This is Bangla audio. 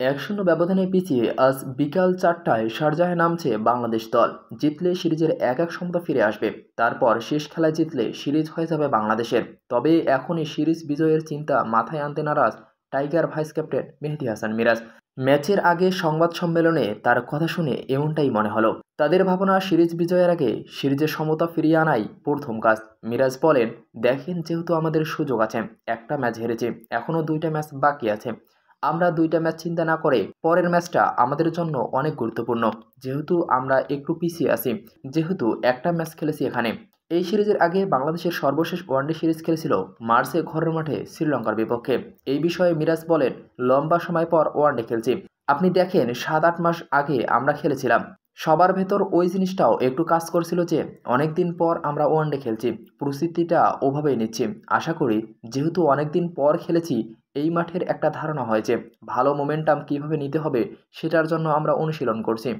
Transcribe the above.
১-০ ব্যবধানে পিছিয়ে আজ বিকাল ৪টায় শারজাহে নামছে বাংলাদেশ দল। জিতলে সিরিজের ১-১ সমতা ফিরে আসবে। তারপর শেষ খেলায় জিতলে সিরিজ হয়ে যাবে বাংলাদেশের। তবে এখনই সিরিজ বিজয়ের চিন্তা মাথায় আনতে নারাজ টাইগার ভাইস ক্যাপ্টেন মেহেদী হাসান মিরাজ। ম্যাচের আগে সংবাদ সম্মেলনে তার কথা শুনে এমনটাই মনে হলো। তাদের ভাবনা সিরিজ বিজয়ের আগে সিরিজের সমতা ফিরিয়ে আনাই প্রথম কাজ। মিরাজ বলেন, দেখেন, যেহেতু আমাদের সুযোগ আছে, একটা ম্যাচ হেরেছি, এখনও ২টা ম্যাচ বাকি আছে। আমরা ২টা ম্যাচ চিন্তা না করে পরের ম্যাচটা আমাদের জন্য অনেক গুরুত্বপূর্ণ। যেহেতু আমরা একটু পিছিয়ে আছি, যেহেতু একটা ম্যাচ খেলেছি এখানে। এই সিরিজের আগে বাংলাদেশের সর্বশেষ ওয়ানডে সিরিজ খেলেছিল মার্চে ঘরের মাঠে শ্রীলঙ্কার বিপক্ষে। এই বিষয়ে মিরাজ বলেন, লম্বা সময় পর ওয়ানডে খেলছি। আপনি দেখেন, ৭-৮ মাস আগে আমরা খেলেছিলাম। সবার ভেতর ওই জিনিসটাও একটু কাজ করছিল যে অনেকদিন পর আমরা ওয়ানডে খেলছি, পরিস্থিতিটা ওভাবেই নিচ্ছি। আশা করি, যেহেতু অনেকদিন পর খেলেছি, এই মাঠের একটা ধারণা হয়েছে, ভালো মোমেন্টাম কীভাবে নিতে হবে সেটার জন্য আমরা অনুশীলন করছি।